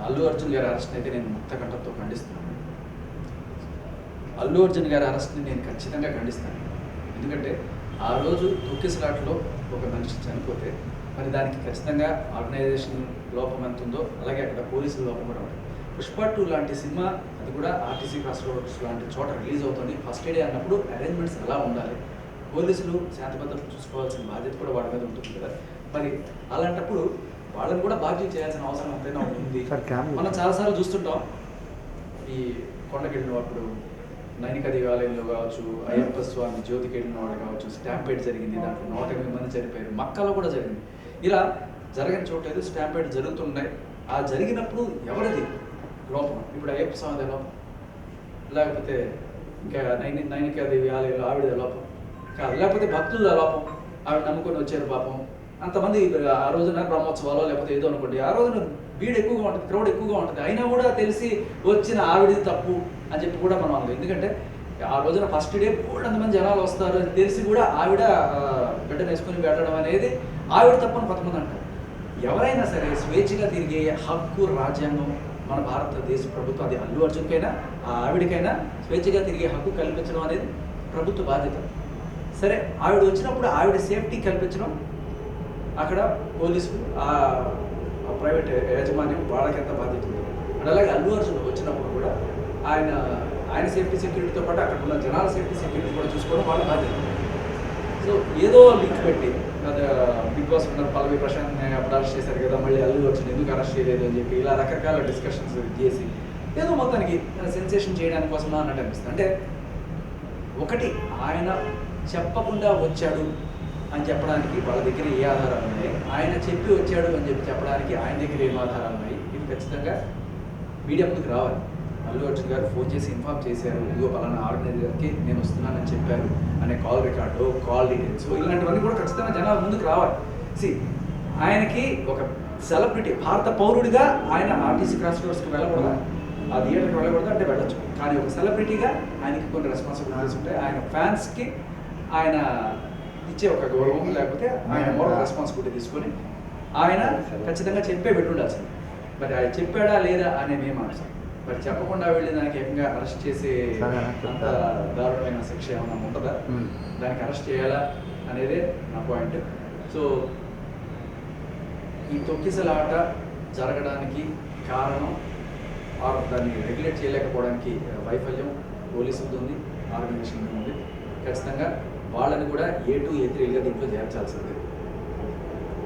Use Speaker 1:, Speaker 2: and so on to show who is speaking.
Speaker 1: అల్లు అర్జున్ గారి అరెస్ట్ని అయితే నేను ముక్త కంఠంతో ఖండిస్తున్నాను. అల్లు అర్జున్ గారి అరెస్ట్ని నేను ఖచ్చితంగా ఖండిస్తాను. ఎందుకంటే ఆ రోజు తొక్కిసలాటలో ఒక మనిషి చనిపోతే మరి దానికి ఖచ్చితంగా ఆర్గనైజేషన్ లోపం ఎంత ఉందో అలాగే అక్కడ పోలీసుల లోపం కూడా ఉంటుంది. పుష్ప 2 లాంటి సినిమా అది కూడా ఆర్టీసీ క్రాస్ రోడ్స్ లాంటి చోట రిలీజ్ అవుతుంది. ఫస్ట్ డే అన్నప్పుడు అరేంజ్మెంట్స్ ఎలా ఉండాలి, పోలీసులు శాంతి భద్రతలు చూసుకోవాల్సిన బాధ్యత కూడా వాళ్ళ మీద ఉంటుంది కదా. మరి అలాంటప్పుడు వాళ్ళని కూడా బాధ్యత చేయాల్సిన అవసరం ఎంతైనా ఉంది. మనం చాలాసార్లు చూస్తుంటాం, ఈ కొండకి వెళ్ళినప్పుడు నైనిక దేవాలయంలో కావచ్చు, అయ్యప్ప స్వామి జ్యోతికి వెళ్ళిన వాడు కావచ్చు, స్టాంపేడ్ జరిగింది, దాంట్లో 108 మంది చనిపోయారు. మక్కాలో కూడా జరిగింది. ఇలా జరగని చోట్లేదు స్టాంపేడ్ జరుగుతున్నాయి. ఆ జరిగినప్పుడు ఎవరిది లోపం? ఇప్పుడు అయ్యప్ప స్వామిదే లోపం, లేకపోతే ఇంకా నైనికాదేవి ఆలయంలో ఆవిడదే లోపం కాదు, లేకపోతే భక్తుల లోపం, ఆవిడ నమ్ముకొని వచ్చారు పాపం. అంతమంది ఆ రోజున బ్రహ్మోత్సవాలు లేకపోతే ఏదో అనుకోండి, ఆ రోజున భీడ్ ఎక్కువగా ఉంటుంది, క్రౌడ్ ఎక్కువగా ఉంటుంది, అయినా కూడా తెలిసి వచ్చిన ఆవిడది తప్పు అని చెప్పి కూడా మనం అనలేదు. ఎందుకంటే ఆ రోజున ఫస్ట్ డే అంతమంది జనాలు వస్తారు అని తెలిసి కూడా ఆవిడ బిడ్డను వేసుకొని వెళ్ళడం అనేది ఆవిడ తప్పని కొంతమంది అంటారు. ఎవరైనా సరే స్వేచ్ఛగా తిరిగే హక్కు రాజ్యాంగం మన భారతదేశ ప్రభుత్వం, అది అల్లు అర్జున్కైనా ఆవిడకైనా స్వేచ్ఛగా తిరిగే హక్కు కల్పించడం అనేది ప్రభుత్వ బాధ్యత. సరే, ఆవిడ వచ్చినప్పుడు ఆవిడ సేఫ్టీ కల్పించడం అక్కడ పోలీసులు ప్రైవేట్ యాజమాన్యం వాళ్ళకి ఎంత బాధ్యత ఉంది. అండ్ అలాగే అల్లు అర్జున్ వచ్చినప్పుడు కూడా ఆయన సేఫ్టీ సెక్యూరిటీతో పాటు అక్కడ ఉన్న జనాల సేఫ్టీ సెక్యూరిటీ కూడా చూసుకోవడం వాళ్ళ బాధ్యత. సో ఏదో లింక్ పెట్టి బిగ్ బాస్ ఉన్న పల్లవి ప్రశాంత్ అప్పుడు అరెస్ట్ చేశారు కదా, మళ్ళీ అల్లు అర్జున్ ఎందుకు అరెస్ట్ చేయలేదు అని చెప్పి ఇలా రకరకాల డిస్కషన్స్ చేసి ఏదో మొత్తానికి సెన్సేషన్ చేయడానికి కోసం అన్నట్టు అనిపిస్తుంది. అంటే ఒకటి, ఆయన చెప్పకుండా వచ్చాడు అని చెప్పడానికి వాళ్ళ దగ్గర ఏ ఆధారాలు ఉన్నాయి, ఆయన చెప్పి వచ్చాడు అని చెప్పి చెప్పడానికి ఆయన దగ్గర ఏం ఆధారాలు ఉన్నాయి, ఇవి ఖచ్చితంగా మీడియా ముందుకు రావాలి. అల్లు అర్జున్ గారు ఫోన్ చేసి ఇన్ఫార్మ్ చేశారు, ఇదిగో పలానా ఆర్గనైజర్కి నేను వస్తున్నానని చెప్పారు అనే కాల్ రికార్డు, కాల్ డీటెయిల్స్, ఇలాంటివన్నీ కూడా ఖచ్చితంగా జనాల ముందుకు రావాలి. ఆయనకి ఒక సెలబ్రిటీ, భారత పౌరుడిగా ఆయన ఆర్టీసీ క్రాస్ రోడ్స్కి వెళ్ళకూడదా, ఆ థియేటర్కి వెళ్ళకూడదు అంటే వెళ్ళచ్చు, కానీ ఒక సెలబ్రిటీగా ఆయనకి కొన్ని రెస్పాన్సిబిలిటీస్ ఉంటాయి. ఆయన ఫ్యాన్స్కి ఆయన ఇచ్చే ఒక గౌరవం లేకపోతే ఆయన మోరల్ రెస్పాన్సిబిలిటీ తీసుకొని ఆయన ఖచ్చితంగా చెప్పే పెట్టుండాల్సింది. మరి ఆయన చెప్పాడా లేదా అనే మేము అంశం. మరి చెప్పకుండా వెళ్ళి దానికి ఏకంగా అరెస్ట్ చేసే అంత దారుణమైన శిక్ష ఏమైనా ఉంటుందా, దానికి అరెస్ట్ చేయాలా అనేదే నా పాయింట్. సో ఈ తొక్కిసలాట జరగడానికి కారణం దాన్ని రెగ్యులేట్ చేయలేకపోవడానికి వైఫల్యం పోలీసులతో ఉంది, ఆర్గనైజేషన్ ఉంది. ఖచ్చితంగా వాళ్ళని కూడా A2, A3గా దీంట్లో చేర్చాల్సింది.